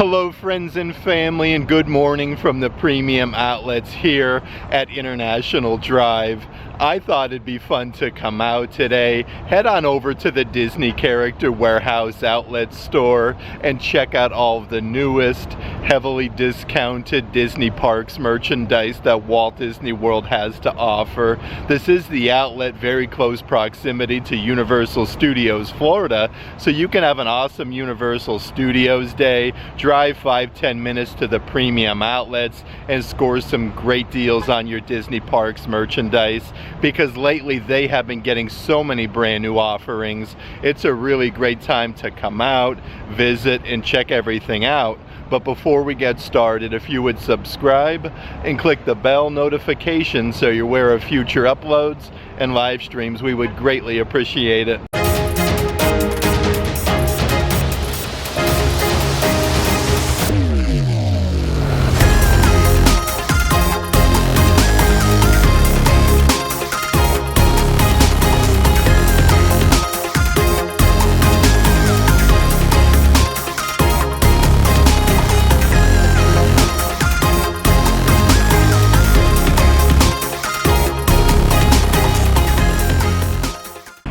Hello friends and family, and good morning from the premium outlets here at International Drive. I thought it'd be fun to come out today, head on over to the Disney Character Warehouse outlet store and check out all of the newest, heavily discounted Disney Parks merchandise that Walt Disney World has to offer. This is the outlet very close proximity to Universal Studios Florida, so you can have an awesome Universal Studios day, drive 5-10 minutes to the premium outlets and score some great deals on your Disney Parks merchandise, because lately they have been getting so many brand new offerings. It's a really great time to come out, visit, and check everything out. But before we get started, if you would subscribe and click the bell notification so you're aware of future uploads and live streams, we would greatly appreciate it.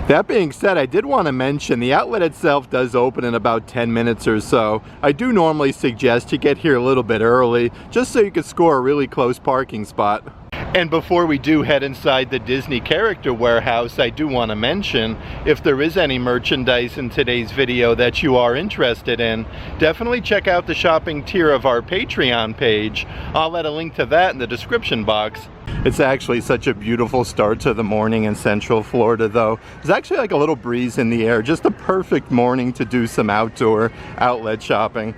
That being said, I did want to mention the outlet itself does open in about 10 minutes or so. I do normally suggest you get here a little bit early, just so you can score a really close parking spot. And before we do head inside the Disney Character Warehouse, I do want to mention, if there is any merchandise in today's video that you are interested in, definitely check out the shopping tier of our Patreon page. I'll let a link to that in the description box. It's actually such a beautiful start to the morning in Central Florida though. There's actually like a little breeze in the air, just a perfect morning to do some outdoor outlet shopping.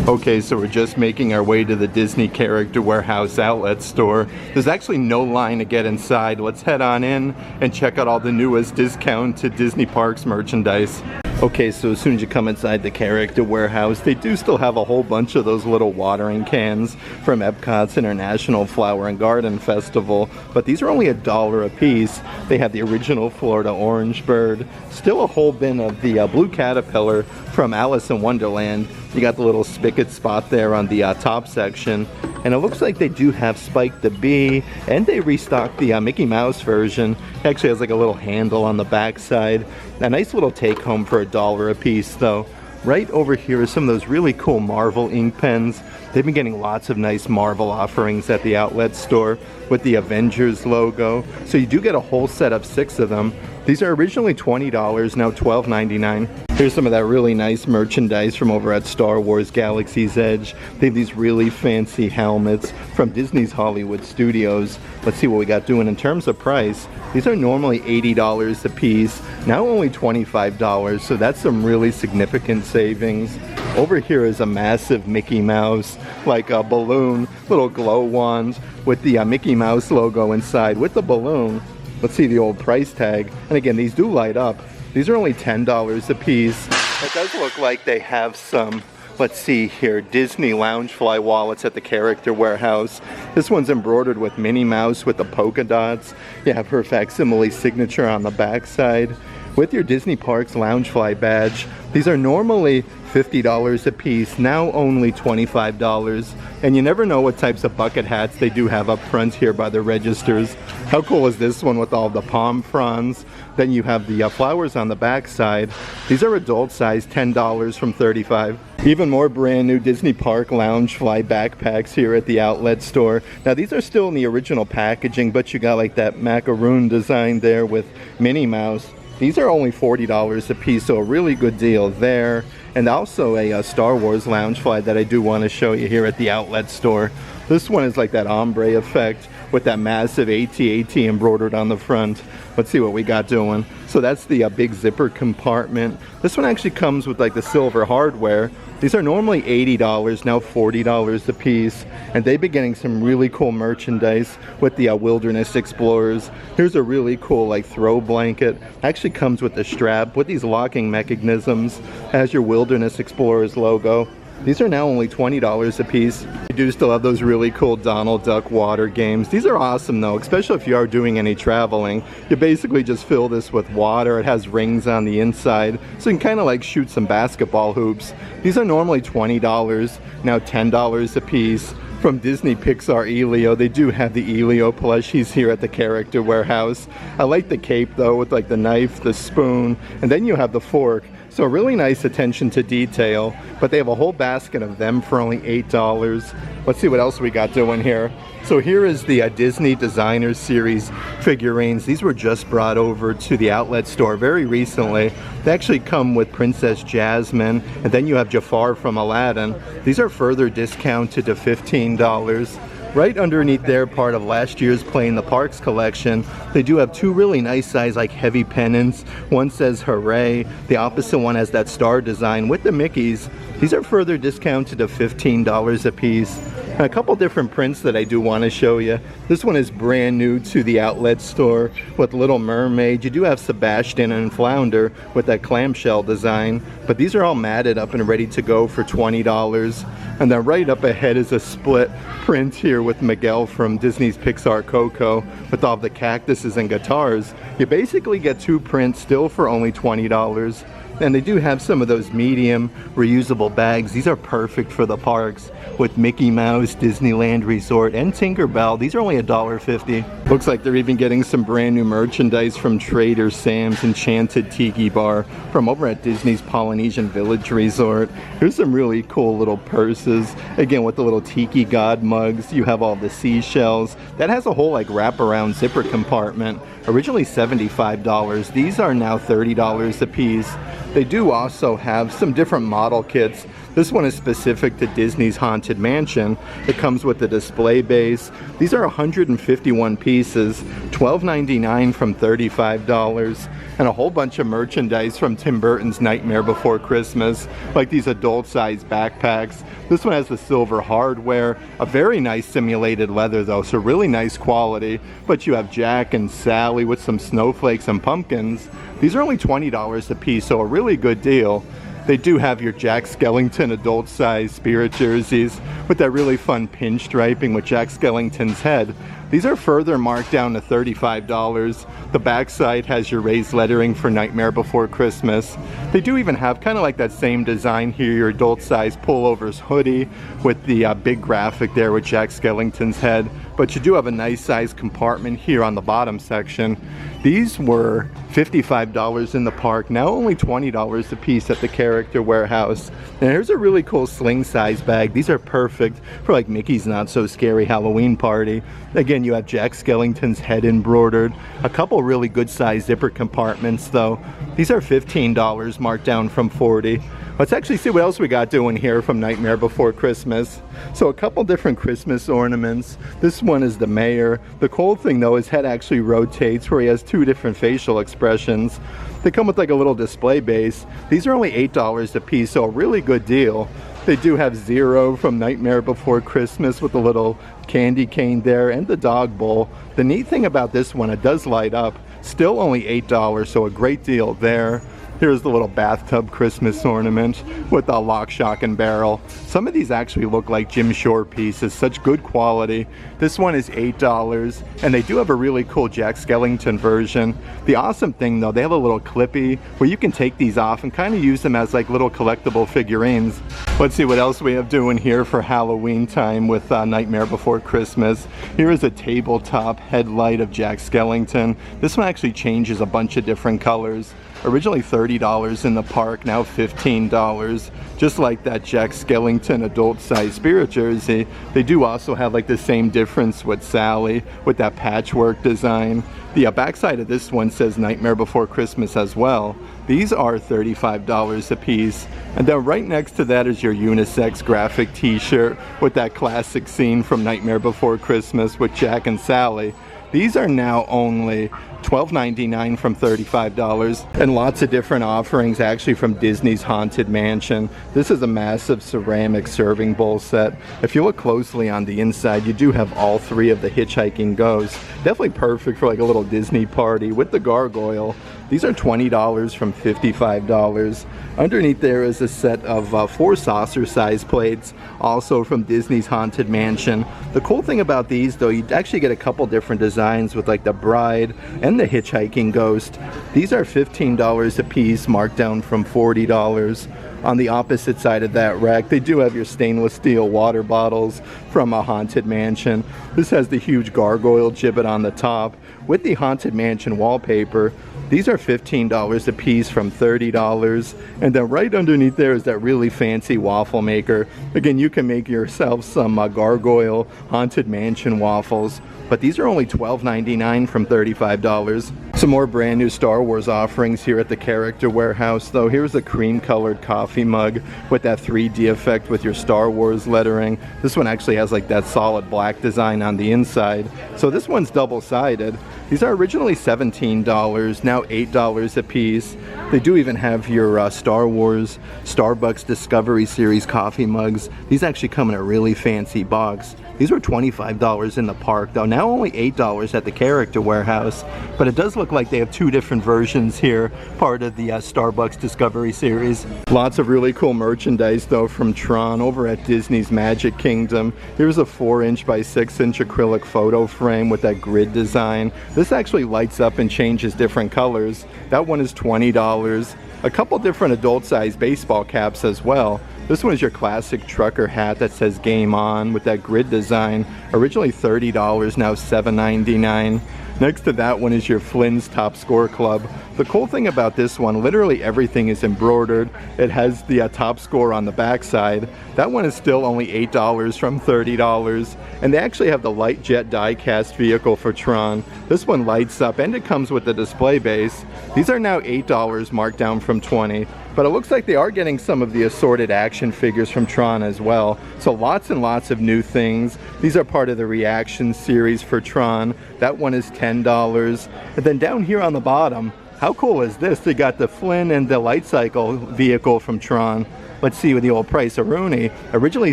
Okay, so we're just making our way to the Disney Character Warehouse outlet store. There's actually no line to get inside. Let's head on in and check out all the newest discounted Disney Parks merchandise. Okay, so as soon as you come inside the Character Warehouse, they do still have a whole bunch of those little watering cans from Epcot's International Flower and Garden Festival, but these are only $1 a piece. They have the original Florida Orange Bird, still a whole bin of the Blue Caterpillar from Alice in Wonderland. You got the little spigot spot there on the top section, and it looks like they do have Spike the Bee, and they restocked the Mickey Mouse version. It actually has like a little handle on the back side. A nice little take home for $1 a piece though. Right over here is some of those really cool Marvel ink pens. They've been getting lots of nice Marvel offerings at the outlet store with the Avengers logo. So you do get a whole set of 6 of them. These are originally $20, now $12.99. Here's some of that really nice merchandise from over at Star Wars Galaxy's Edge. They have these really fancy helmets from Disney's Hollywood Studios. Let's see what we got doing in terms of price. These are normally $80 a piece, now only $25, so that's some really significant savings. Over here is a massive Mickey Mouse, like a balloon, little glow wand with the Mickey Mouse logo inside with the balloon. Let's see the old price tag. And again, these do light up. These are only $10 a piece. It does look like they have some, let's see here, Disney Loungefly wallets at the Character Warehouse. This one's embroidered with Minnie Mouse with the polka dots. You have her facsimile signature on the back side. With your Disney Parks Loungefly badge, these are normally $50 a piece, now only $25. And you never know what types of bucket hats they do have up front here by the registers. How cool is this one with all the palm fronds? Then you have the flowers on the back side. These are adult size, $10 from $35. Even more brand new Disney Park Loungefly backpacks here at the outlet store. Now these are still in the original packaging, but you got like that macaroon design there with Minnie Mouse. These are only $40 a piece, so a really good deal there. And also a Star Wars Loungefly that I do want to show you here at the outlet store. This one is like that ombre effect with that massive AT-AT embroidered on the front. Let's see what we got doing. So that's the big zipper compartment. This one actually comes with like the silver hardware. These are normally $80, now $40 a piece. And they've been getting some really cool merchandise with the Wilderness Explorers. Here's a really cool like throw blanket. Actually comes with the strap with these locking mechanisms. Has your Wilderness Explorers logo. These are now only $20 a piece. We do still have those really cool Donald Duck water games. These are awesome though, especially if you are doing any traveling. You basically just fill this with water. It has rings on the inside, so you can kind of like shoot some basketball hoops. These are normally $20, now $10 a piece. From Disney Pixar Elio, they do have the Elio plush. He's here at the character warehouse. I like the cape though, with like the knife, the spoon, and then you have the fork. So really nice attention to detail, but they have a whole basket of them for only $8. Let's see what else we got doing here. So here is the Disney Designer Series figurines. These were just brought over to the outlet store very recently. They actually come with Princess Jasmine, and then you have Jafar from Aladdin. These are further discounted to $15. Right underneath there, part of last year's Play in the Parks collection, they do have two really nice size like heavy pennants. One says hooray, the opposite one has that star design with the Mickeys. These are further discounted to $15 a piece. And a couple different prints that I do want to show you. This one is brand new to the outlet store with Little Mermaid. You do have Sebastian and Flounder with that clamshell design, but these are all matted up and ready to go for $20. And then right up ahead is a split print here with Miguel from Disney's Pixar Coco with all the cactuses and guitars. You basically get two prints still for only $20. And they do have some of those medium reusable bags. These are perfect for the parks with Mickey Mouse, Disneyland Resort, and Tinkerbell. These are only $1.50. Looks like they're even getting some brand new merchandise from Trader Sam's Enchanted Tiki Bar from over at Disney's Polynesian Village Resort. Here's some really cool little purses. Again, with the little Tiki God mugs. You have all the seashells. That has a whole like wraparound zipper compartment. Originally $75. These are now $30 a piece. They do also have some different model kits. This one is specific to Disney's Haunted Mansion. It comes with the display base. These are 151 pieces, $12.99 from $35. And a whole bunch of merchandise from Tim Burton's Nightmare Before Christmas, like these adult-sized backpacks. This one has the silver hardware, a very nice simulated leather though, so really nice quality. But you have Jack and Sally with some snowflakes and pumpkins. These are only $20 a piece, so a really good deal. They do have your Jack Skellington adult-size spirit jerseys with that really fun pinstriping with Jack Skellington's head. These are further marked down to $35. The backside has your raised lettering for Nightmare Before Christmas. They do even have kind of like that same design here, your adult-size pullovers hoodie with the big graphic there with Jack Skellington's head. But you do have a nice size compartment here on the bottom section. These were $55 in the park, now only $20 a piece at the character warehouse. And here's a really cool sling size bag. These are perfect for like Mickey's Not So Scary Halloween party. Again, you have Jack Skellington's head embroidered. A couple really good size zipper compartments though. These are $15 marked down from $40. Let's actually see what else we got doing here from Nightmare Before Christmas. So a couple different Christmas ornaments. This one is the mayor. The cool thing though, his head actually rotates where he has two different facial expressions. They come with like a little display base. These are only $8 a piece, so a really good deal. They do have Zero from Nightmare Before Christmas with the little candy cane there and the dog bowl. The neat thing about this one, it does light up. Still only $8, so a great deal there. Here's the little bathtub Christmas ornament with the lock, shock, and barrel. Some of these actually look like Jim Shore pieces, such good quality. This one is $8, and they do have a really cool Jack Skellington version. The awesome thing though, they have a little clippy where you can take these off and kind of use them as like little collectible figurines. Let's see what else we have doing here for Halloween time with Nightmare Before Christmas. Here is a tabletop headlight of Jack Skellington. This one actually changes a bunch of different colors. Originally $30 in the park, now $15. Just like that Jack Skellington adult-size spirit jersey, they do also have like the same difference with Sally, with that patchwork design. The backside of this one says Nightmare Before Christmas as well. These are $35 a piece. And then right next to that is your unisex graphic t-shirt with that classic scene from Nightmare Before Christmas with Jack and Sally. These are now only $12.99 from $35. And lots of different offerings actually from Disney's Haunted Mansion. This is a massive ceramic serving bowl set. If you look closely on the inside, you do have all three of the hitchhiking ghosts. Definitely perfect for like a little Disney party with the gargoyle. These are $20 from $55. Underneath there is a set of 4 saucer-sized plates, also from Disney's Haunted Mansion. The cool thing about these, though, you actually get a couple different designs with like the bride and the hitchhiking ghost. These are $15 a piece, marked down from $40. On the opposite side of that rack, they do have your stainless steel water bottles from a Haunted Mansion. This has the huge gargoyle gibbet on the top with the Haunted Mansion wallpaper. These are $15 a piece from $30. And then right underneath there is that really fancy waffle maker. Again, you can make yourself some gargoyle Haunted Mansion waffles. But these are only $12.99 from $35. Some more brand new Star Wars offerings here at the Character Warehouse, though. Here's a cream colored coffee mug with that 3D effect with your Star Wars lettering. This one actually has like that solid black design on the inside. So this one's double-sided. These are originally $17, now $8 a piece. They do even have your Star Wars Starbucks Discovery Series coffee mugs. These actually come in a really fancy box. These were $25 in the park, though now only $8 at the Character Warehouse. But it does look like they have 2 different versions here, part of the Starbucks Discovery Series. Lots of really cool merchandise, though, from Tron over at Disney's Magic Kingdom. Here's a 4-inch by 6-inch acrylic photo frame with that grid design. This actually lights up and changes different colors. That one is $20. A couple different adult-sized baseball caps as well. This one is your classic trucker hat that says Game On with that grid design. Originally $30, now $7.99. Next to that one is your Flynn's Top Score Club. The cool thing about this one, literally everything is embroidered. It has the top score on the back side. That one is still only $8 from $30. And they actually have the light jet die-cast vehicle for Tron. This one lights up and it comes with the display base. These are now $8, marked down from $20. But it looks like they are getting some of the assorted action figures from Tron as well. So lots and lots of new things. These are part of the reaction series for Tron. That one is $10. And then down here on the bottom, how cool is this? They got the Flynn and the Light Cycle vehicle from Tron. Let's see with the old price of Rooney. Originally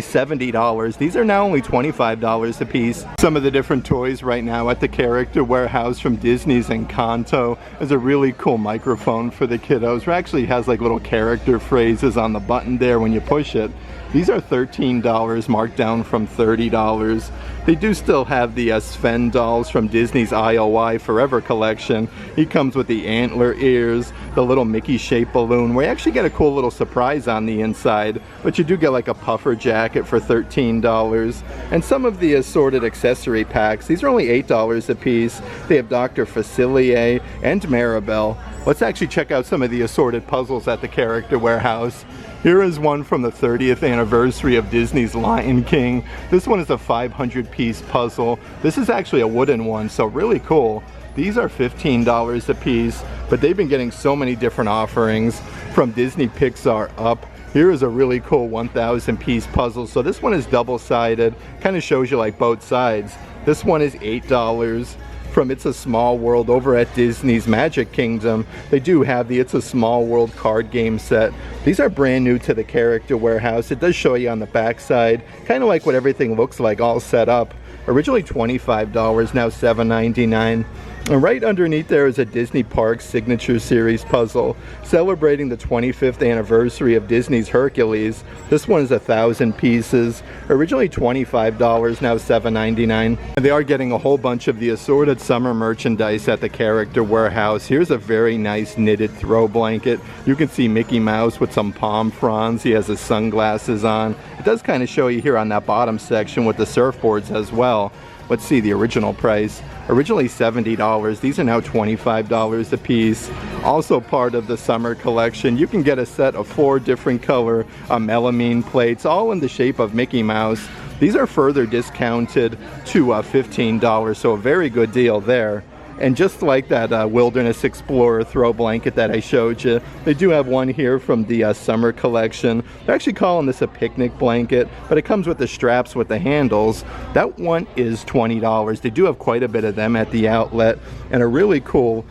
$70. These are now only $25 a piece. Some of the different toys right now at the Character Warehouse from Disney's Encanto. There's a really cool microphone for the kiddos. It actually has like little character phrases on the button there when you push it. These are $13, marked down from $30. They do still have the Sven dolls from Disney's IOI Forever collection. He comes with the antler ears, the little Mickey-shaped balloon, where you actually get a cool little surprise on the inside, but you do get like a puffer jacket for $13. And some of the assorted accessory packs, these are only $8 a piece. They have Dr. Facilier and Maribel. Let's actually check out some of the assorted puzzles at the Character Warehouse. Here is one from the 30th anniversary of Disney's Lion King. This one is a 500-piece puzzle. This is actually a wooden one, so really cool. These are $15 a piece, but they've been getting so many different offerings from Disney Pixar up. Here is a really cool 1,000-piece puzzle. So this one is double-sided, kind of shows you like both sides. This one is $8. From It's a Small World over at Disney's Magic Kingdom. They do have the It's a Small World card game set. These are brand new to the Character Warehouse. It does show you on the back side, kind of like what everything looks like all set up. Originally $25, now $7.99. And right underneath there is a Disney Parks Signature Series puzzle celebrating the 25th anniversary of Disney's Hercules. This one is 1,000 pieces. Originally $25, now $7.99. And they are getting a whole bunch of the assorted summer merchandise at the Character Warehouse. Here's a very nice knitted throw blanket. You can see Mickey Mouse with some palm fronds. He has his sunglasses on. It does kind of show you here on that bottom section with the surfboards as well. Let's see the original price. Originally $70. These are now $25 a piece. Also part of the summer collection. You can get a set of 4 different color melamine plates, all in the shape of Mickey Mouse. These are further discounted to $15, so a very good deal there. And just like that Wilderness Explorer throw blanket that I showed you, they do have one here from the summer collection. They're actually calling this a picnic blanket, but it comes with the straps with the handles. That one is $20. They do have quite a bit of them at the outlet, and a really cool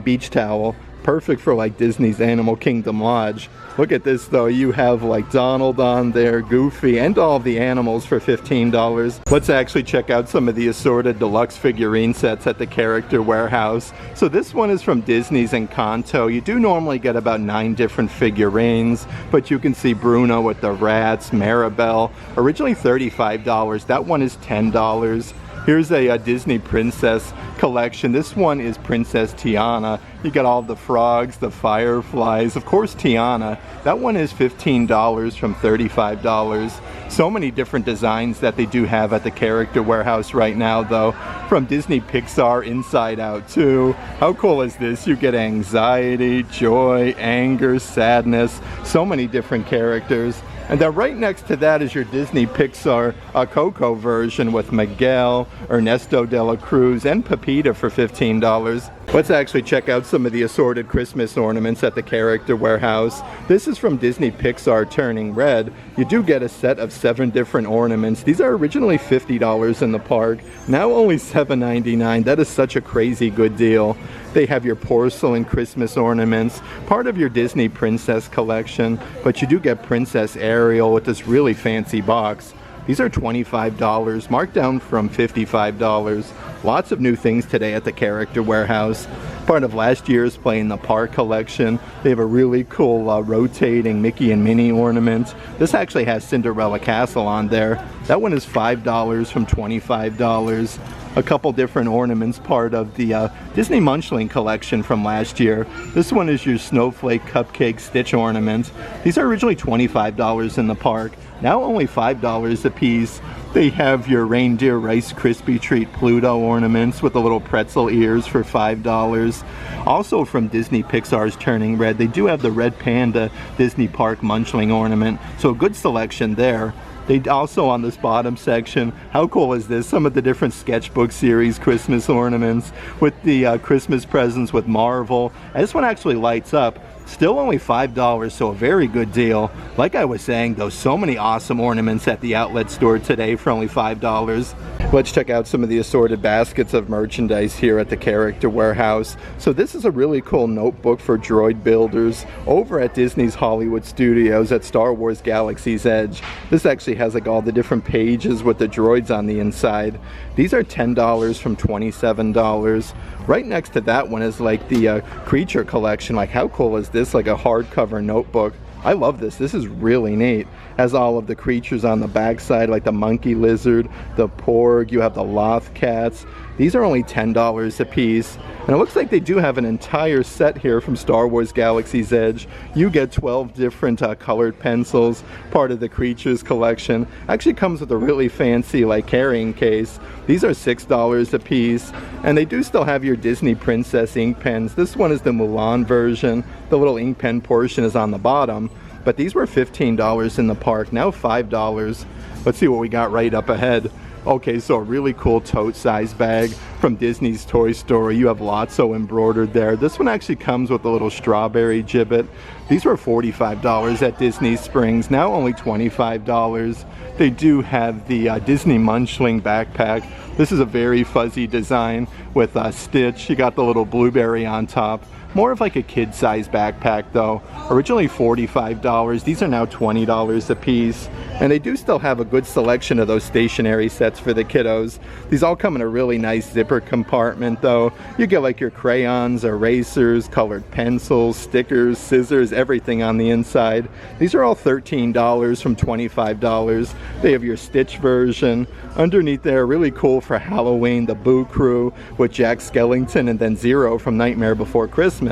beach towel. Perfect for like Disney's Animal Kingdom Lodge. Look at this though, you have like Donald on there, Goofy, and all of the animals for $15. Let's actually check out some of the assorted deluxe figurine sets at the Character Warehouse. So this one is from Disney's Encanto. You do normally get about 9 different figurines, but you can see Bruno with the rats, Maribel, originally $35. That one is $10. Here's a Disney Princess collection. This one is Princess Tiana. You got all the frogs, the fireflies, of course Tiana. That one is $15 from $35. So many different designs that they do have at the Character Warehouse right now though. From Disney Pixar Inside Out 2. How cool is this? You get anxiety, joy, anger, sadness, so many different characters. And then right next to that is your Disney Pixar Coco version with Miguel, Ernesto de la Cruz, and Pepita for $15. Let's actually check out some of the assorted Christmas ornaments at the Character Warehouse. This is from Disney Pixar Turning Red. You do get a set of 7 different ornaments. These are originally $50 in the park, now only $7.99. That is such a crazy good deal. They have your porcelain Christmas ornaments, part of your Disney Princess collection, but you do get Princess Ariel with this really fancy box. These are $25, marked down from $55. Lots of new things today at the Character Warehouse. Part of last year's Play in the Park collection. They have a really cool rotating Mickey and Minnie ornament. This actually has Cinderella Castle on there. That one is $5 from $25. A couple different ornaments, part of the Disney Munchling collection from last year. This one is your Snowflake Cupcake Stitch ornament. These are originally $25 in the park, now only $5 a piece. They have your Reindeer Rice Krispie Treat Pluto ornaments with the little pretzel ears for $5. Also from Disney Pixar's Turning Red, they do have the Red Panda Disney Park Munchling ornament, so a good selection there. They also, on this bottom section, how cool is this? Some of the different sketchbook series Christmas ornaments with the Christmas presents with Marvel. And this one actually lights up. Still only $5, so a very good deal. Like I was saying though, so many awesome ornaments at the outlet store today for only $5. Let's check out some of the assorted baskets of merchandise here at the Character Warehouse. So this is a really cool notebook for droid builders over at Disney's Hollywood Studios at Star Wars Galaxy's Edge. This actually has like all the different pages with the droids on the inside. These are $10 from $27. Right next to that one is like the creature collection. Like how cool is this? Like a hardcover notebook. I love this. This is really neat. Has all of the creatures on the backside, like the monkey lizard, the porg, you have the loth cats. These are only $10 a piece. And it looks like they do have an entire set here from Star Wars Galaxy's Edge. You get 12 different colored pencils, part of the creatures collection. Actually comes with a really fancy like carrying case. These are $6 a piece. And they do still have your Disney Princess ink pens. This one is the Mulan version. The little ink pen portion is on the bottom. But these were $15 in the park, now $5. Let's see what we got right up ahead. Okay, so a really cool tote size bag from Disney's Toy Story. You have Lotso embroidered there. This one actually comes with a little strawberry gibbet. These were $45 at Disney Springs, now only $25. They do have the Disney Munchling backpack. This is a very fuzzy design with Stitch. You got the little blueberry on top. More of like a kid-size backpack though. Originally $45. These are now $20 a piece. And they do still have a good selection of those stationery sets for the kiddos. These all come in a really nice zipper compartment though. You get like your crayons, erasers, colored pencils, stickers, scissors, everything on the inside. These are all $13 from $25. They have your Stitch version. Underneath there, really cool for Halloween, the Boo Crew with Jack Skellington and then Zero from Nightmare Before Christmas.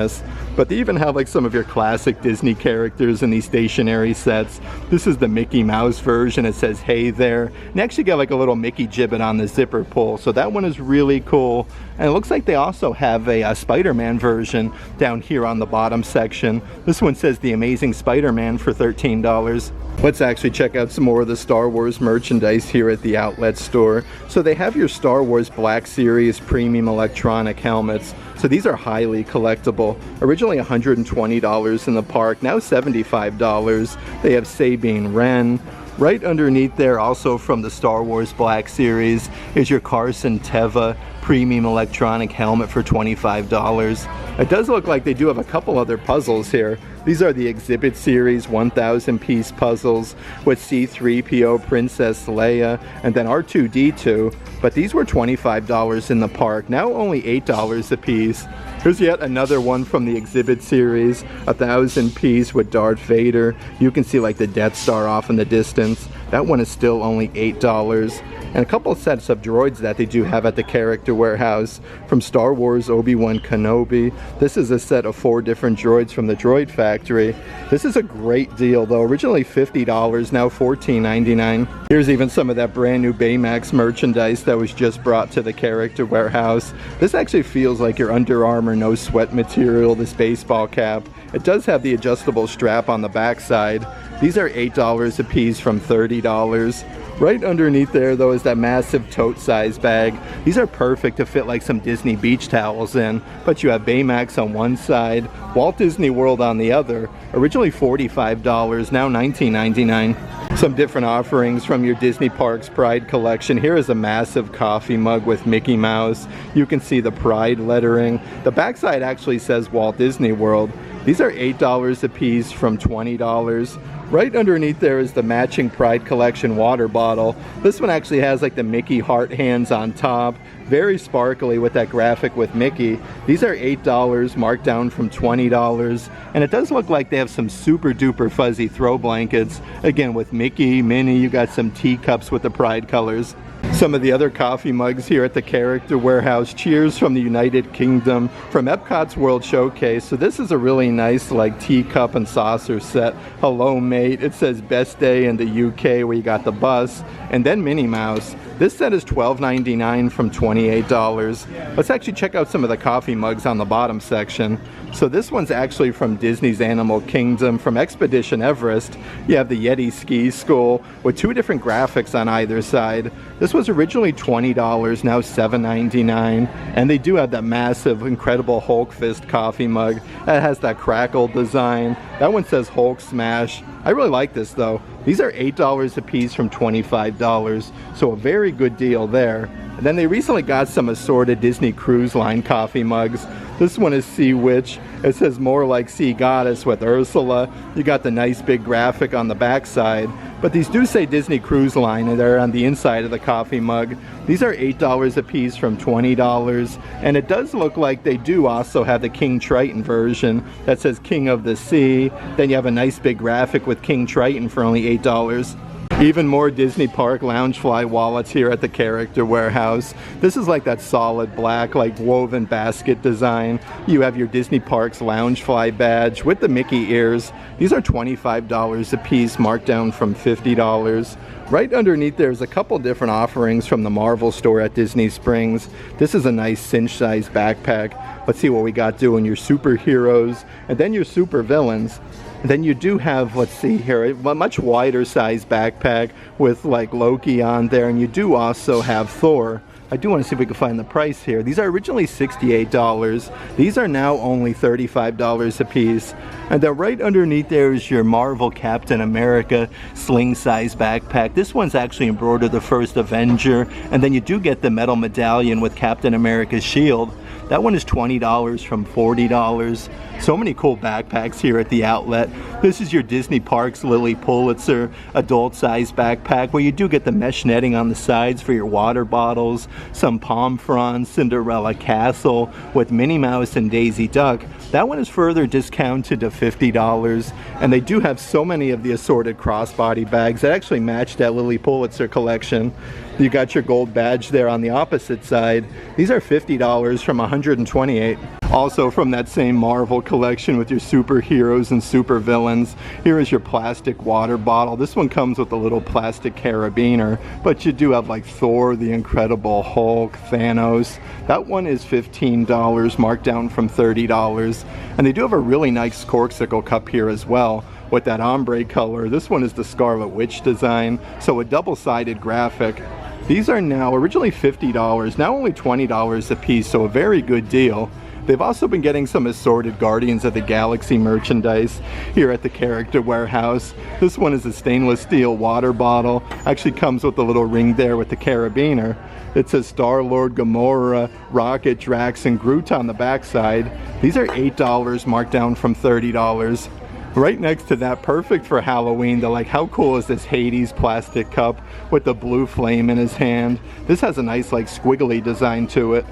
But they even have like some of your classic Disney characters in these stationery sets. This is the Mickey Mouse version. It says hey there. And you actually get like a little Mickey gibbet on the zipper pull. So that one is really cool. And it looks like they also have a Spider-Man version down here on the bottom section. This one says The Amazing Spider-Man for $13. Let's actually check out some more of the Star Wars merchandise here at the outlet store. So they have your Star Wars Black Series premium electronic helmets. So these are highly collectible. Originally $120 in the park, now $75. They have Sabine Wren. Right underneath there, also from the Star Wars Black Series, is your Carson Teva premium electronic helmet for $25. It does look like they do have a couple other puzzles here. These are the Exhibit Series 1,000 piece puzzles with C-3PO, Princess Leia, and then R2-D2. But these were $25 in the park, now only $8 a piece. Here's yet another one from the Exhibit Series, 1,000 piece with Darth Vader. You can see like the Death Star off in the distance. That one is still only $8. And a couple of sets of droids that they do have at the Character Warehouse from Star Wars Obi-Wan Kenobi. This is a set of 4 different droids from the Droid Factory. This is a great deal though, originally $50, now $14.99. Here's even some of that brand new Baymax merchandise that was just brought to the Character Warehouse. This actually feels like your Under Armour no sweat material, this baseball cap. It does have the adjustable strap on the back side. These are $8 a piece from $30. Right underneath there though is that massive tote size bag. These are perfect to fit like some Disney beach towels in, but you have Baymax on one side, Walt Disney World on the other. Originally $45, now $19.99. Some different offerings from your Disney Parks Pride collection. Here is a massive coffee mug with Mickey Mouse. You can see the Pride lettering. The backside actually says Walt Disney World. These are $8 a piece from $20. Right underneath there is the matching Pride Collection water bottle. This one actually has like the Mickey heart hands on top. Very sparkly with that graphic with Mickey. These are $8, marked down from $20. And it does look like they have some super duper fuzzy throw blankets. Again, with Mickey, Minnie, you got some teacups with the Pride colors. Some of the other coffee mugs here at the Character Warehouse. Cheers from the United Kingdom from Epcot's World Showcase. So this is a really nice like teacup and saucer set. Hello mate. It says best day in the UK where you got the bus. And then Minnie Mouse. This set is $12.99 from $28. Let's actually check out some of the coffee mugs on the bottom section. So this one's actually from Disney's Animal Kingdom. From Expedition Everest, you have the Yeti Ski School with 2 different graphics on either side. This was originally $20, now $7.99. And they do have that massive, incredible Hulk Fist coffee mug that has that crackle design. That one says Hulk Smash. I really like this though. These are $8 a piece from $25, so a very good deal there. And then they recently got some assorted Disney Cruise Line coffee mugs. This one is Sea Witch. It says more like Sea Goddess with Ursula. You got the nice big graphic on the back side. But these do say Disney Cruise Line, and they're on the inside of the coffee mug. These are $8 a piece from $20. And it does look like they do also have the King Triton version that says King of the Sea. Then you have a nice big graphic with King Triton for only $8. Even more Disney Park Loungefly wallets here at the Character Warehouse. This is like that solid black, like woven basket design. You have your Disney Parks Loungefly badge with the Mickey ears. These are $25 a piece, marked down from $50. Right underneath there's a couple different offerings from the Marvel store at Disney Springs. This is a nice cinch-size backpack. Let's see what we got doing. Your superheroes and then your super villains. Then you do have, let's see here, a much wider size backpack with like Loki on there, and you do also have Thor. I do want to see if we can find the price here. These are originally $68. These are now only $35 a piece. And then right underneath there is your Marvel Captain America sling size backpack. This one's actually embroidered the first Avenger, and then you do get the metal medallion with Captain America's shield. That one is $20 from $40. So many cool backpacks here at the outlet. This is your Disney Parks Lily Pulitzer adult size backpack where you do get the mesh netting on the sides for your water bottles, some palm fronds, Cinderella Castle with Minnie Mouse and Daisy Duck. That one is further discounted to $50. And they do have so many of the assorted crossbody bags that actually match that Lily Pulitzer collection. You got your gold badge there on the opposite side. These are $50 from $128. Also from that same Marvel collection with your superheroes and supervillains, here is your plastic water bottle. This one comes with a little plastic carabiner, but you do have like Thor, the Incredible Hulk, Thanos. That one is $15, marked down from $30. And they do have a really nice corksicle cup here as well with that ombre color. This one is the Scarlet Witch design, so a double-sided graphic. These are now originally $50, now only $20 a piece, so a very good deal. They've also been getting some assorted Guardians of the Galaxy merchandise here at the Character Warehouse. This one is a stainless steel water bottle. Actually comes with a little ring there with the carabiner. It says Star-Lord, Gamora, Rocket, Drax, and Groot on the backside. These are $8, marked down from $30. Right next to that, perfect for Halloween, though, like how cool is this Hades plastic cup with the blue flame in his hand? This has a nice like squiggly design to it.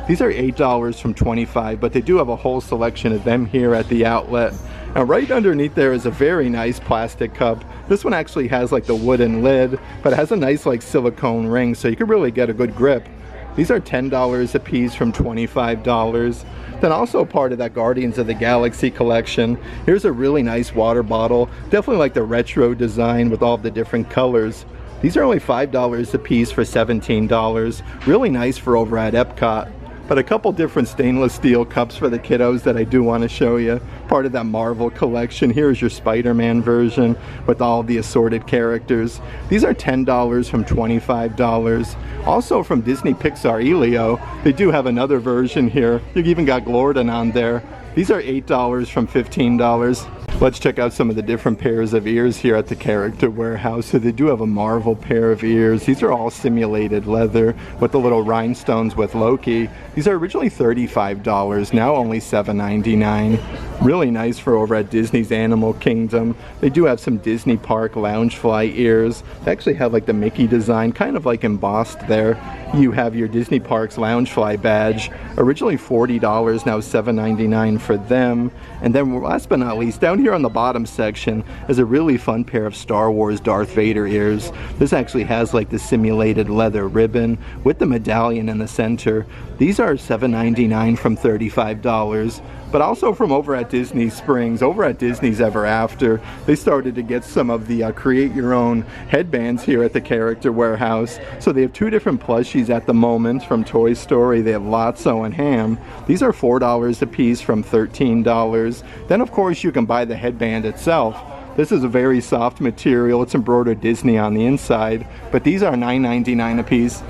These are $8 from $25, but they do have a whole selection of them here at the outlet. And right underneath there is a very nice plastic cup. This one actually has like the wooden lid, but it has a nice like silicone ring, so you can really get a good grip. These are $10 a piece from $25. Then also part of that Guardians of the Galaxy collection, here's a really nice water bottle. Definitely like the retro design with all the different colors. These are only $5 a piece for $17. Really nice for over at Epcot. But a couple different stainless steel cups for the kiddos that I do want to show you. Part of that Marvel collection. Here's your Spider-Man version with all the assorted characters. These are $10 from $25. Also from Disney Pixar Elio, they do have another version here. You've even got Glorden on there. These are $8 from $15. Let's check out some of the different pairs of ears here at the Character Warehouse. So they do have a Marvel pair of ears. These are all simulated leather with the little rhinestones with Loki. These are originally $35, now only $7.99. Really nice for over at Disney's Animal Kingdom. They do have some Disney Park Loungefly ears. They actually have like the Mickey design, kind of like embossed there. You have your Disney Parks Loungefly badge. Originally $40, now $7.99 for them. And then last but not least, down here on the bottom section is a really fun pair of Star Wars Darth Vader ears. This actually has like the simulated leather ribbon with the medallion in the center. These are $7.99 from $35. But also from over at Disney Springs, over at Disney's Ever After, they started to get some of the create your own headbands here at the Character Warehouse. So they have two different plushies at the moment from Toy Story. They have Lotso and Ham. These are $4 a piece from $13. Then of course you can buy the headband itself. This is a very soft material. It's embroidered Disney on the inside, but these are $9.99 a piece.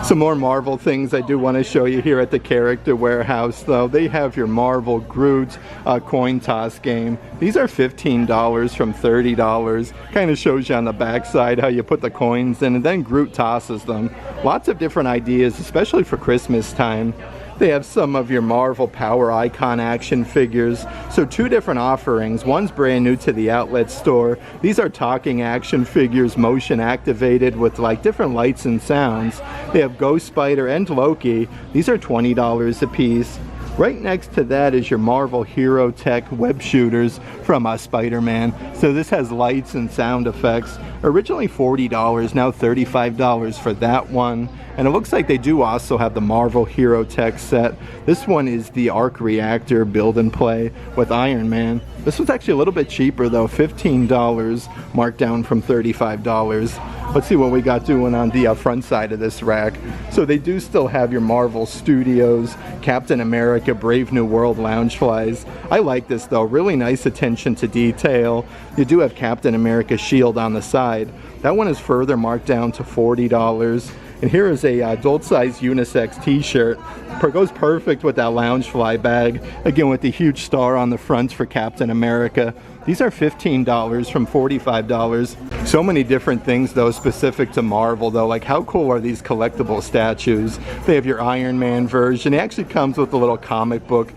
Some more Marvel things I do want to show you here at the Character Warehouse, though. They have your Marvel Groot coin toss game. These are $15 from $30. Kind of shows you on the back side how you put the coins in, and then Groot tosses them. Lots of different ideas, especially for Christmas time. They have some of your Marvel Power Icon action figures. So two different offerings. One's brand new to the outlet store. These are talking action figures, motion activated with like different lights and sounds. They have Ghost Spider and Loki. These are $20 a piece. Right next to that is your Marvel Hero Tech web shooters from Spider-Man. So this has lights and sound effects. Originally $40, now $35 for that one. And it looks like they do also have the Marvel Hero Tech set. This one is the Arc Reactor build and play with Iron Man. This one's actually a little bit cheaper though, $15, marked down from $35. Let's see what we got doing on the front side of this rack. So they do still have your Marvel Studios, Captain America, Brave New World Loungeflies. I like this though, really nice attention to detail. You do have Captain America shield on the side. That one is further marked down to $40. And here is a adult-size unisex t-shirt. Goes perfect with that Loungefly bag. Again, with the huge star on the front for Captain America. These are $15 from $45. So many different things though specific to Marvel though. Like how cool are these collectible statues? They have your Iron Man version. It actually comes with a little comic book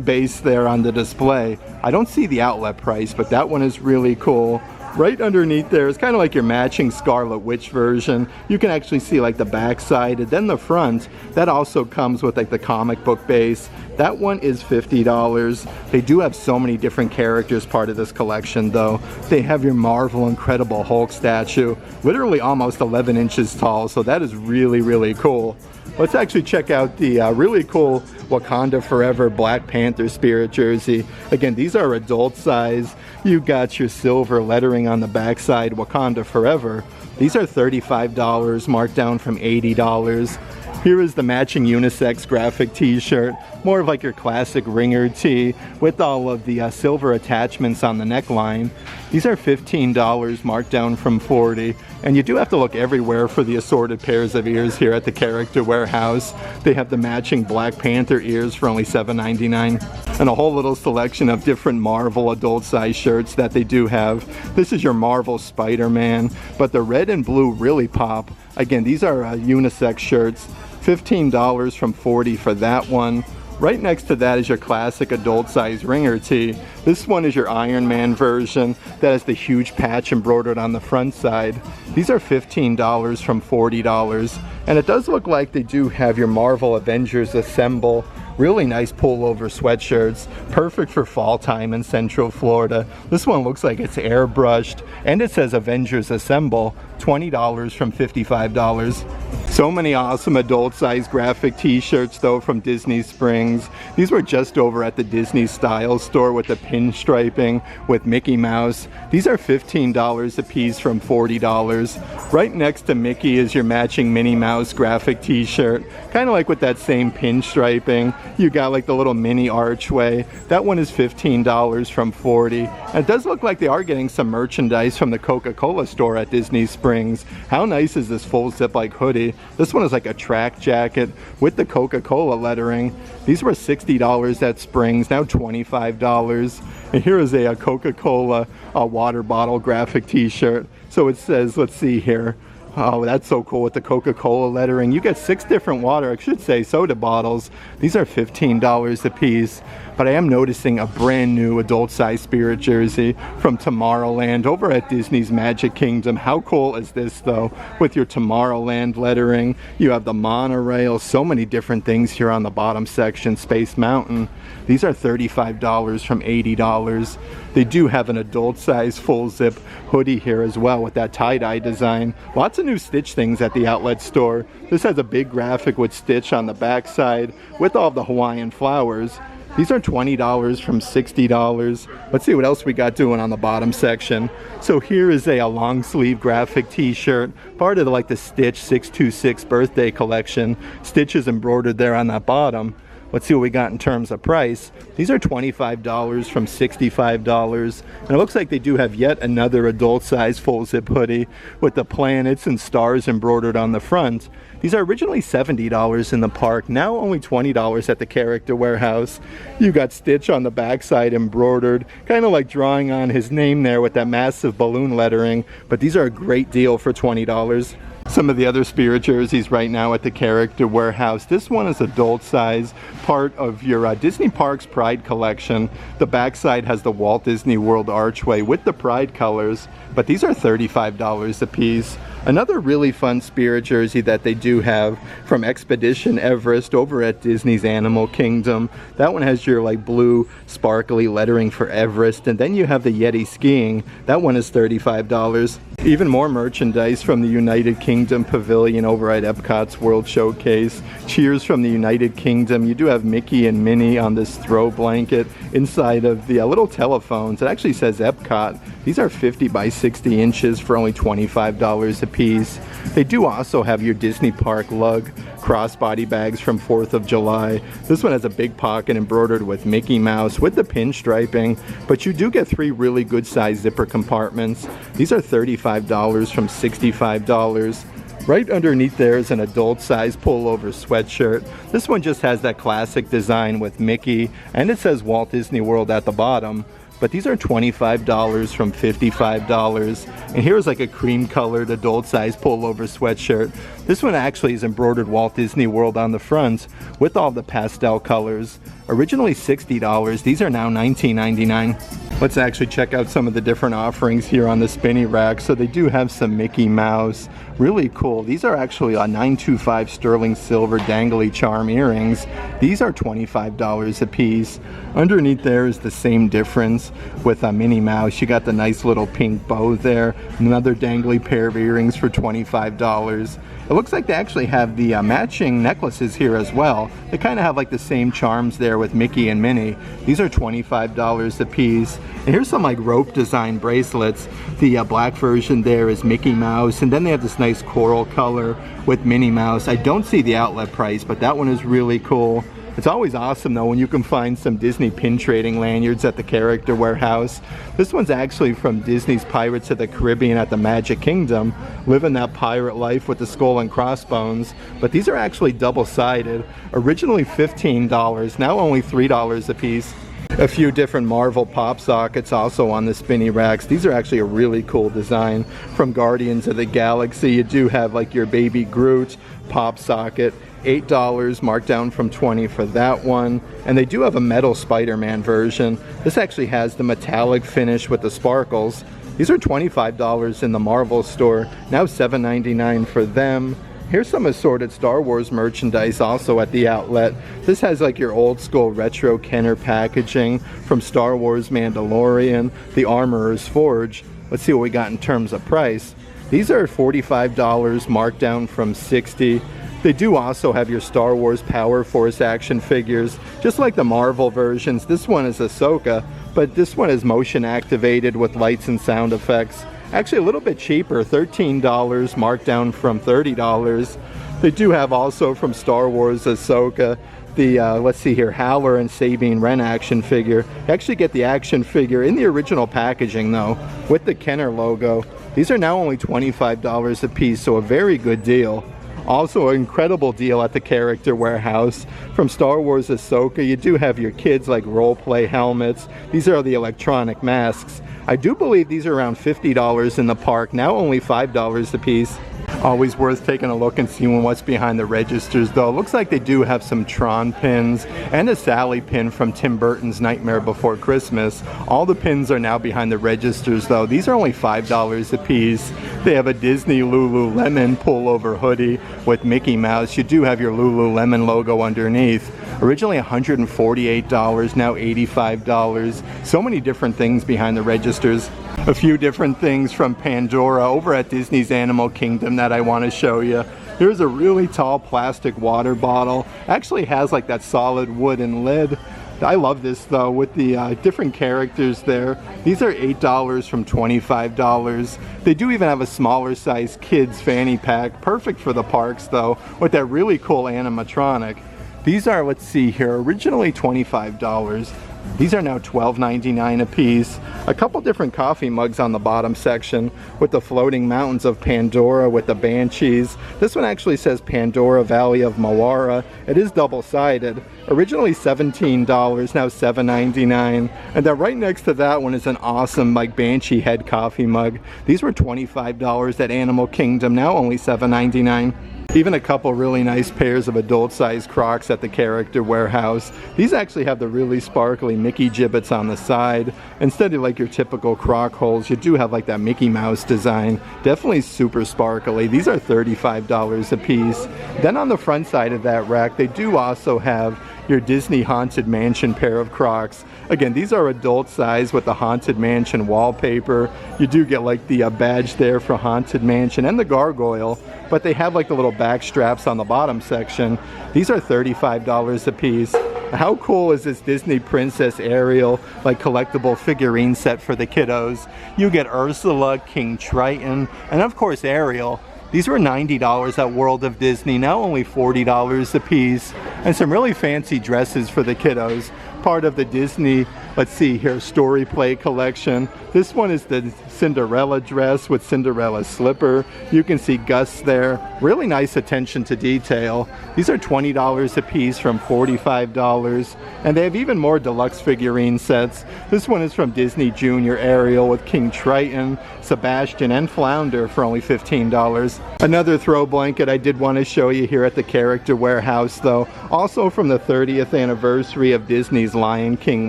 base there on the display. I don't see the outlet price, but that one is really cool. Right underneath there is kind of like your matching Scarlet Witch version. You can actually see like the back side and then the front. That also comes with like the comic book base. That one is $50. They do have so many different characters part of this collection though. They have your Marvel Incredible Hulk statue, literally almost 11 inches tall, so that is really, really cool. Let's actually check out the really cool Wakanda Forever Black Panther spirit jersey. Again, these are adult size. You got your silver lettering on the backside, Wakanda Forever. These are $35, marked down from $80. Here is the matching unisex graphic t-shirt, more of like your classic ringer tee with all of the silver attachments on the neckline. These are $15, marked down from $40. And you do have to look everywhere for the assorted pairs of ears here at the Character Warehouse. They have the matching Black Panther ears for only $7.99. And a whole little selection of different Marvel adult size shirts that they do have. This is your Marvel Spider-Man, but the red and blue really pop. Again, these are unisex shirts. $15 from $40 for that one. Right next to that is your classic adult size ringer tee. This one is your Iron Man version that has the huge patch embroidered on the front side. These are $15 from $40. And it does look like they do have your Marvel Avengers Assemble. Really nice pullover sweatshirts, perfect for fall time in Central Florida. This one looks like it's airbrushed, and it says Avengers Assemble, $20 from $55. So many awesome adult size graphic t-shirts though from Disney Springs. These were just over at the Disney Style store with the pinstriping with Mickey Mouse. These are $15 a piece from $40. Right next to Mickey is your matching Minnie Mouse graphic t-shirt, kind of like with that same pinstriping. You got like the little mini archway. That one is $15 from $40. And it does look like they are getting some merchandise from the Coca-Cola store at Disney Springs. How nice is this full zip like hoodie? This one is like a track jacket with the Coca-Cola lettering. These were $60 at Springs, now $25. And here is a Coca-Cola water bottle graphic t-shirt. So it says, let's see here. Oh, that's so cool with the Coca-Cola lettering. You get 6 different soda bottles. These are $15 a piece. But I am noticing a brand new adult size spirit jersey from Tomorrowland over at Disney's Magic Kingdom. How cool is this though? With your Tomorrowland lettering. You have the monorail, so many different things here on the bottom section. Space Mountain. These are $35 from $80. They do have an adult size full zip hoodie here as well with that tie-dye design. Lots of new Stitch things at the outlet store. This has a big graphic with Stitch on the back side with all the Hawaiian flowers. These are $20 from $60. Let's see what else we got doing on the bottom section. So here is a long sleeve graphic t-shirt, part of the Stitch 626 birthday collection. Stitch is embroidered there on that bottom. Let's see what we got in terms of price. These are $25 from $65. And it looks like they do have yet another adult size full zip hoodie with the planets and stars embroidered on the front. These are originally $70 in the park, now only $20 at the Character Warehouse. You got Stitch on the backside embroidered, kind of like drawing on his name there with that massive balloon lettering. But these are a great deal for $20. Some of the other spirit jerseys right now at the Character Warehouse. This one is adult size, part of your Disney Parks Pride collection. The backside has the Walt Disney World archway with the Pride colors, but these are $35 a piece. Another really fun spirit jersey that they do have from Expedition Everest over at Disney's Animal Kingdom. That one has your blue sparkly lettering for Everest, and then you have the Yeti skiing. That one is $35. Even more merchandise from the United Kingdom Pavilion over at Epcot's World Showcase. Cheers from the United Kingdom. You do have Mickey and Minnie on this throw blanket inside of the little telephones. It actually says Epcot. These are 50 by 60 inches for only $25 a piece. They do also have your Disney Park lug crossbody bags from 4th of July. This one has a big pocket embroidered with Mickey Mouse with the pinstriping, but you do get 3 really good size zipper compartments. These are $35 from $65. Right underneath there is an adult size pullover sweatshirt. This one just has that classic design with Mickey, and it says Walt Disney World at the bottom. But these are $25 from $55. And here's a cream colored adult size pullover sweatshirt. This one actually is embroidered Walt Disney World on the front with all the pastel colors. Originally $60, these are now $19.99. Let's actually check out some of the different offerings here on the spinny rack. So they do have some Mickey Mouse, really cool. These are actually a 925 sterling silver dangly charm earrings. These are $25 a piece. Underneath there is the same difference with a Minnie Mouse. You got the nice little pink bow there. Another dangly pair of earrings for $25. It looks like they actually have the matching necklaces here as well. They kind of have like the same charms there with Mickey and Minnie. These are $25 a piece. And here's some like rope design bracelets. The black version there is Mickey Mouse, and then they have this nice coral color with Minnie Mouse. I don't see the outlet price, but that one is really cool. It's always awesome though when you can find some Disney pin trading lanyards at the Character Warehouse. This one's actually from Disney's Pirates of the Caribbean at the Magic Kingdom, living that pirate life with the skull and crossbones. But these are actually double-sided, originally $15, now only $3 a piece. A few different Marvel pop sockets also on the spinny racks. These are actually a really cool design from Guardians of the Galaxy. You do have like your baby Groot pop socket. $8 marked down from $20 for that one. And they do have a metal Spider-Man version. This actually has the metallic finish with the sparkles. These are $25 in the Marvel store, now $7.99 for them. Here's some assorted Star Wars merchandise also at the outlet. This has like your old school retro Kenner packaging from Star Wars Mandalorian, the Armorer's Forge. Let's see what we got in terms of price. These are $45 marked down from $60. They do also have your Star Wars Power Force action figures, just like the Marvel versions. This one is Ahsoka, but this one is motion activated with lights and sound effects. Actually a little bit cheaper, $13 marked down from $30. They do have also from Star Wars Ahsoka the, let's see here, Howler and Sabine Wren action figure. You actually get the action figure in the original packaging though, with the Kenner logo. These are now only $25 a piece, so a very good deal. Also an incredible deal at the Character Warehouse. From Star Wars Ahsoka, you do have your kids like role play helmets. These are the electronic masks. I do believe these are around $50 in the park, now only $5 a piece. Always worth taking a look and seeing what's behind the registers though. Looks like they do have some Tron pins and a Sally pin from Tim Burton's Nightmare Before Christmas. All the pins are now behind the registers though. These are only $5 a piece. They have a Disney Lululemon pullover hoodie with Mickey Mouse. You do have your Lululemon logo underneath. Originally $148, now $85. So many different things behind the registers. A few different things from Pandora over at Disney's Animal Kingdom that I want to show you. Here's a really tall plastic water bottle. Actually has like that solid wooden lid. I love this though with the different characters there. These are $8 from $25. They do even have a smaller size kids fanny pack. Perfect for the parks though, with that really cool animatronic. These are, let's see here, originally $25. These are now $12.99 a piece. A couple different coffee mugs on the bottom section with the floating mountains of Pandora with the banshees. This one actually says Pandora Valley of Mawara. It is double-sided. Originally $17, now $7.99. And then right next to that one is an awesome like banshee head coffee mug. These were $25 at Animal Kingdom, now only $7.99. Even a couple really nice pairs of adult-sized Crocs at the Character Warehouse. These actually have the really sparkly Mickey gibbets on the side. Instead of like your typical Croc holes, you do have like that Mickey Mouse design. Definitely super sparkly. These are $35 a piece. Then on the front side of that rack, they do also have your Disney Haunted Mansion pair of Crocs. Again, these are adult size with the Haunted Mansion wallpaper. You do get like the badge there for Haunted Mansion and the gargoyle, but they have like the little back straps on the bottom section. These are $35 a piece. How cool is this Disney Princess Ariel like collectible figurine set for the kiddos? You get Ursula, King Triton, and of course Ariel. These were $90 at World of Disney, now only $40 a piece. And some really fancy dresses for the kiddos. Part of the Disney, let's see here, Story Play collection. This one is the Cinderella dress with Cinderella slipper. You can see Gus there. Really nice attention to detail. These are $20 a piece from $45. And they have even more deluxe figurine sets. This one is from Disney Junior Ariel with King Triton, Sebastian, and Flounder for only $15. Another throw blanket I did want to show you here at the Character Warehouse though. Also from the 30th anniversary of Disney's Lion King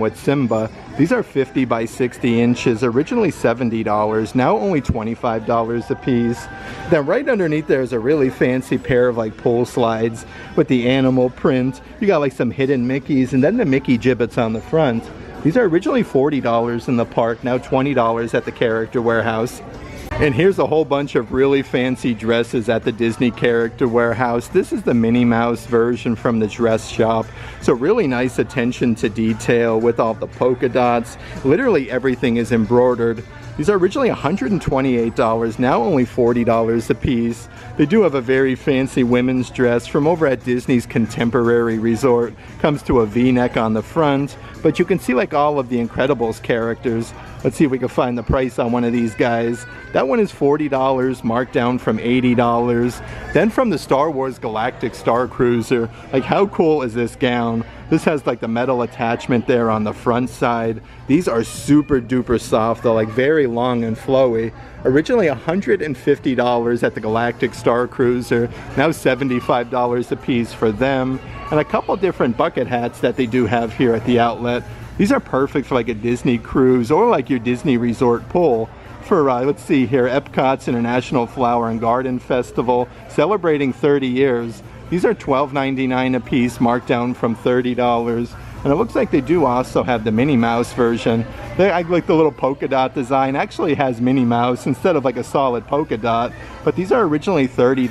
with Simba. These are 50 by 60 inches, originally $70, now only $25 a piece. Then right underneath there is a really fancy pair of like pull slides with the animal print. You got like some hidden Mickeys and then the Mickey gibbets on the front. These are originally $40 in the park, now $20 at the Character Warehouse. And here's a whole bunch of really fancy dresses at the Disney Character Warehouse. This is the Minnie Mouse version from the dress shop. So really nice attention to detail with all the polka dots. Literally everything is embroidered. These are originally $128, now only $40 a piece. They do have a very fancy women's dress from over at Disney's Contemporary Resort. Comes to a V-neck on the front, but you can see like all of the Incredibles characters. Let's see if we can find the price on one of these guys. That one is $40, marked down from $80. Then from the Star Wars Galactic Star Cruiser, like how cool is this gown? This has like the metal attachment there on the front side. These are super duper soft though, like very long and flowy. Originally $150 at the Galactic Star Cruiser, now $75 a piece for them. And a couple different bucket hats that they do have here at the outlet. These are perfect for like a Disney cruise or like your Disney resort pool. For, let's see here, Epcot's International Flower and Garden Festival, celebrating 30 years. These are $12.99 a piece, marked down from $30. And it looks like they do also have the Minnie Mouse version. I like the little polka dot design. Actually has Minnie Mouse instead of like a solid polka dot. But these are originally $30,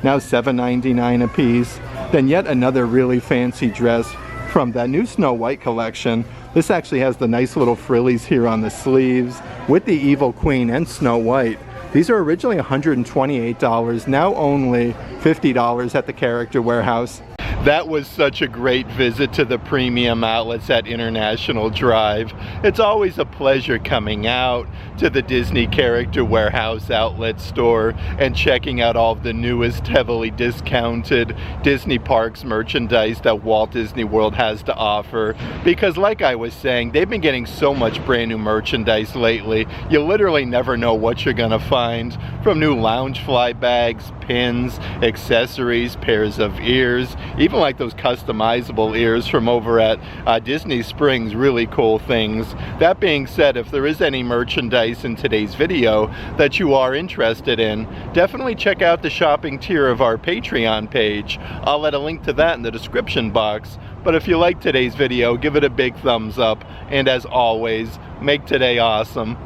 now $7.99 a piece. Then yet another really fancy dress from that new Snow White collection. This actually has the nice little frillies here on the sleeves with the Evil Queen and Snow White. These are originally $128, now only $50 at the Character Warehouse. That was such a great visit to the premium outlets at International Drive. It's always a pleasure coming out to the Disney Character Warehouse outlet store and checking out all of the newest heavily discounted Disney Parks merchandise that Walt Disney World has to offer. Because like I was saying, they've been getting so much brand new merchandise lately, you literally never know what you're gonna find. From new Loungefly bags, pins, accessories, pairs of ears, even like those customizable ears from over at Disney Springs, really cool things. That being said, if there is any merchandise in today's video that you are interested in, definitely check out the shopping tier of our Patreon page. I'll let a link to that in the description box. But if you like today's video, give it a big thumbs up, and as always, make today awesome.